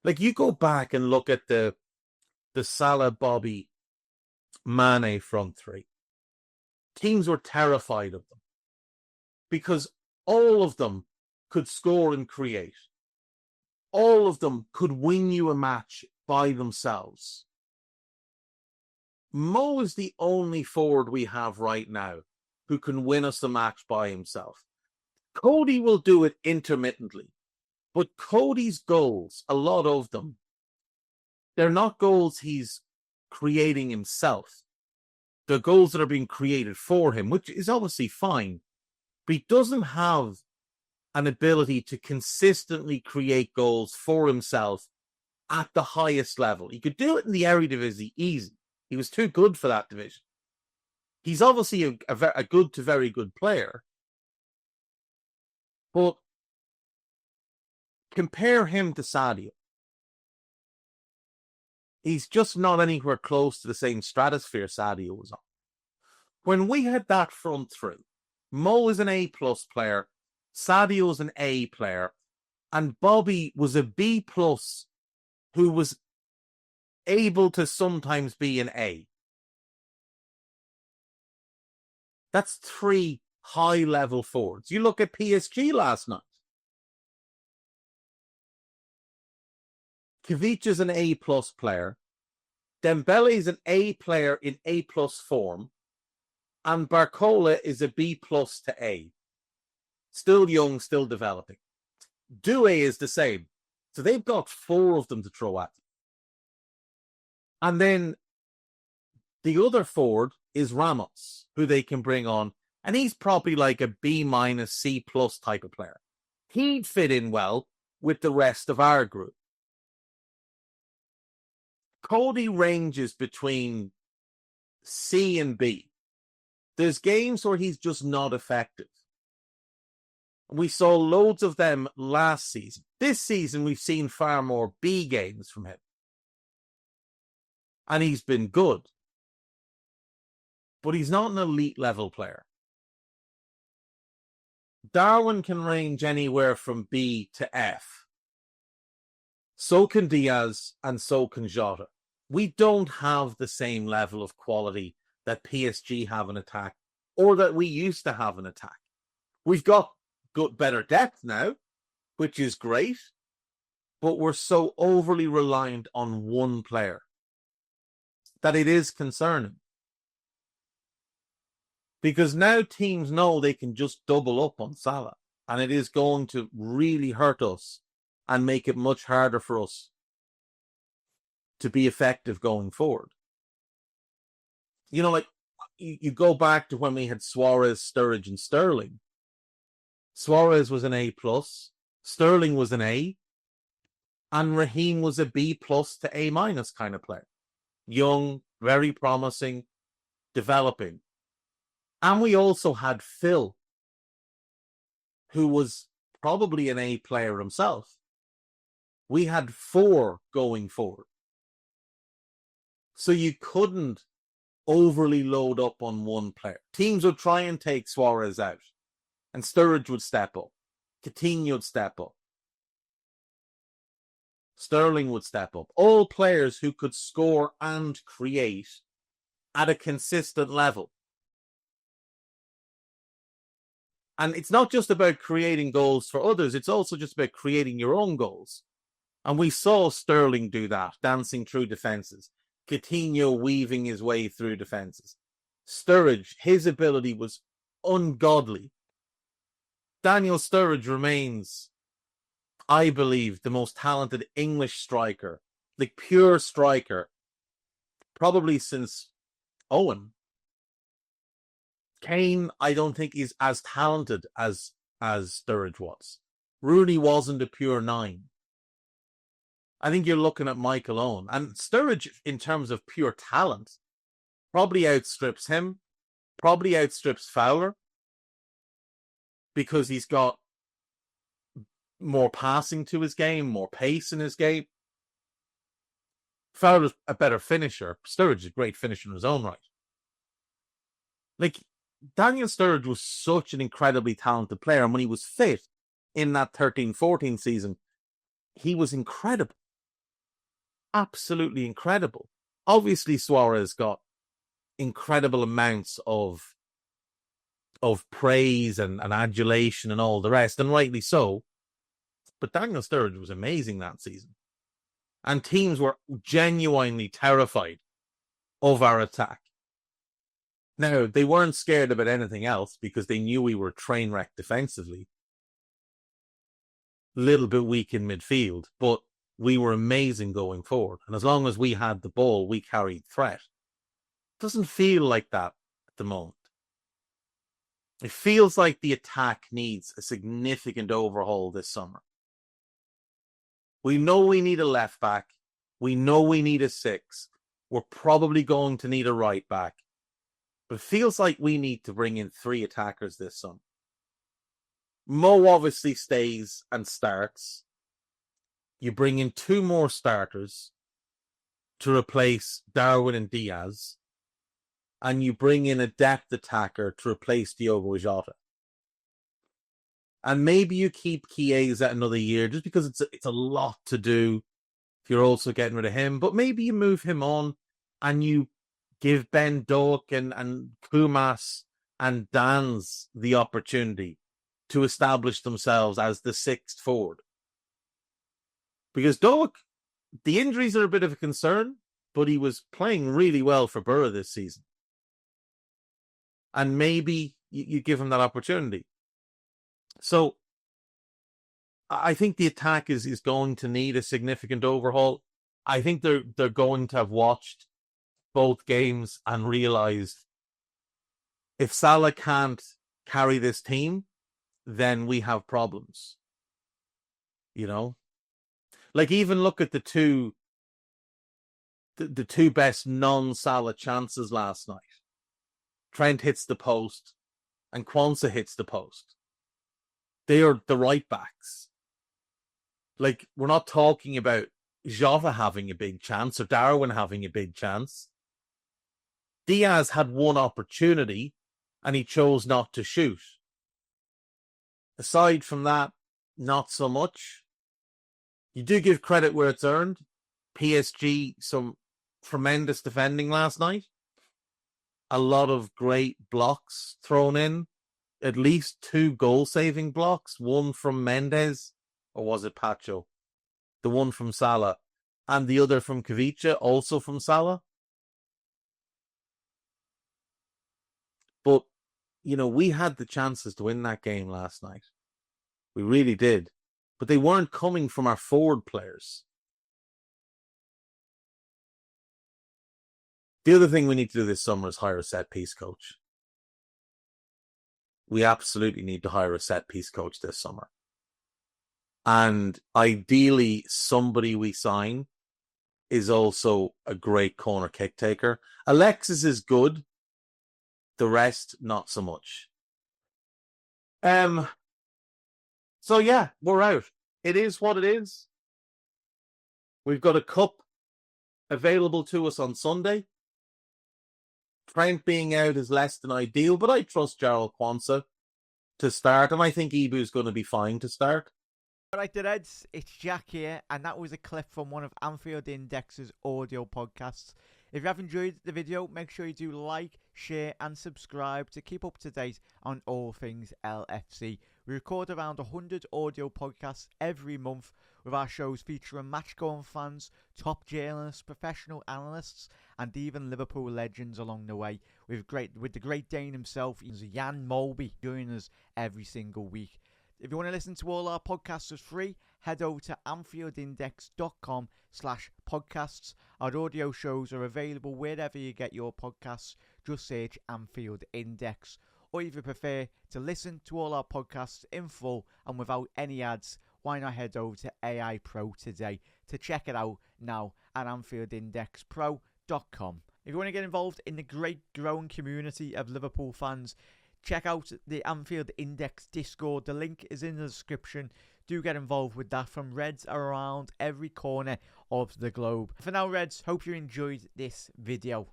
Like, you go back and look at the Salah, Bobby, Mane front three. Teams were terrified of them because all of them could score and create. All of them could win you a match by themselves. Mo is the only forward we have right now who can win us the match by himself. Cody will do it intermittently, but Cody's goals, a lot of them, they're not goals he's creating himself. They're goals that are being created for him, which is obviously fine, but he doesn't have an ability to consistently create goals for himself at the highest level. He could do it in the Eredivisie easy. He was too good for that division. He's obviously a good to very good player, but compare him to Sadio. He's just not anywhere close to the same stratosphere Sadio was on. When we had that front three, Mo is an A-plus player, Sadio's an A player, and Bobby was a B-plus who was able to sometimes be an A. That's three high-level forwards. You look at PSG last night. Kvicha's an A-plus player. Dembele is an A player in A-plus form. And Barcola is a B-plus to A. Still young, still developing. Doué is the same. So they've got four of them to throw at you. And then the other forward is Ramos, who they can bring on. And he's probably like a B minus, C plus type of player. He'd fit in well with the rest of our group. Cody ranges between C and B. There's games where he's just not effective. We saw loads of them last season. This season, we've seen far more B games from him. And he's been good. But he's not an elite level player. Darwin can range anywhere from B to F. So can Diaz and so can Jota. We don't have the same level of quality that PSG have in attack or that we used to have in attack. We've got better depth now, which is great, but we're so overly reliant on one player that it is concerning. Because now teams know they can just double up on Salah, and it is going to really hurt us and make it much harder for us to be effective going forward. You know, like, you go back to when we had Suarez, Sturridge, and Sterling. Suarez was an A+, Sterling was an A, and Raheem was a B+ to A- kind of player. Young, very promising, developing. And we also had Phil, who was probably an A player himself. We had four going forward. So you couldn't overly load up on one player. Teams would try and take Suarez out, and Sturridge would step up. Coutinho would step up. Sterling would step up. All players who could score and create at a consistent level. And it's not just about creating goals for others, it's also just about creating your own goals. And we saw Sterling do that, dancing through defenses. Coutinho weaving his way through defenses. Sturridge, his ability was ungodly. Daniel Sturridge remains, I believe, the most talented English striker, like pure striker, probably since Owen. Kane, I don't think he's as talented as Sturridge was. Rooney wasn't a pure 9. I think you're looking at Michael Owen. And Sturridge, in terms of pure talent, probably outstrips him, probably outstrips Fowler, because he's got more passing to his game, more pace in his game. Fowler's a better finisher. Sturridge is a great finisher in his own right. Like, Daniel Sturridge was such an incredibly talented player, and when he was fit in that 13-14 season, he was incredible. absolutely incredible. Obviously, Suarez got incredible amounts of praise and adulation and all the rest, and rightly so. But Daniel Sturridge was amazing that season. And teams were genuinely terrified of our attack. Now, they weren't scared about anything else because they knew we were train wrecked defensively. A little bit weak in midfield, but we were amazing going forward. And as long as we had the ball, we carried threat. It doesn't feel like that at the moment. It feels like the attack needs a significant overhaul this summer. We know we need a left back. We know we need a 6. We're probably going to need a right back. But it feels like we need to bring in 3 attackers this summer. Mo obviously stays and starts. You bring in 2 more starters to replace Darwin and Diaz. And you bring in a depth attacker to replace Diogo Jota. And maybe you keep Chiesa another year just because it's a lot to do if you're also getting rid of him. But maybe you move him on and you give Ben Doak and Kumas and Dans the opportunity to establish themselves as the 6th forward. Because Doak, the injuries are a bit of a concern, but he was playing really well for Borough this season. And maybe you give him that opportunity. So I think the attack is going to need a significant overhaul. I think they're going to have watched both games and realized if Salah can't carry this team, then we have problems. You know? Like, even look at the two best non-Salah chances last night. Trent hits the post and Quansah hits the post. They are the right backs. Like, we're not talking about Jota having a big chance or Darwin having a big chance. Diaz had one opportunity and he chose not to shoot. Aside from that, not so much. You do give credit where it's earned. PSG, some tremendous defending last night. A lot of great blocks thrown in. At least 2 goal-saving blocks. One from Mendes, or was it Pacho? The one from Salah. And the other from Kavicha, also from Salah. But, you know, we had the chances to win that game last night. We really did. But they weren't coming from our forward players. The other thing we need to do this summer is hire a set-piece coach. We absolutely need to hire a set-piece coach this summer. And ideally, somebody we sign is also a great corner kick taker. Alexis is good. The rest, not so much. So yeah, we're out. It is what it is. We've got a cup available to us on Sunday. Trent being out is less than ideal, but I trust Gerald Quansah to start, and I think Ibu's going to be fine to start. Alright, the Reds, it's Jack here, and that was a clip from one of Anfield Index's audio podcasts. If you have enjoyed the video, make sure you do like, share, and subscribe to keep up to date on all things LFC. We record around 100 audio podcasts every month, with our shows featuring match-going fans, top journalists, professional analysts, and even Liverpool legends along the way. With the great Dane himself, Jan Molby, joining us every single week. If you want to listen to all our podcasts for free, head over to anfieldindex.com/podcasts. Our audio shows are available wherever you get your podcasts. Just search Anfield Index. Or if you prefer to listen to all our podcasts in full and without any ads, why not head over to AI Pro today to check it out now at AnfieldIndexPro.com. If you want to get involved in the great growing community of Liverpool fans, check out the Anfield Index Discord. The link is in the description. Do get involved with that from Reds around every corner of the globe. For now, Reds, hope you enjoyed this video.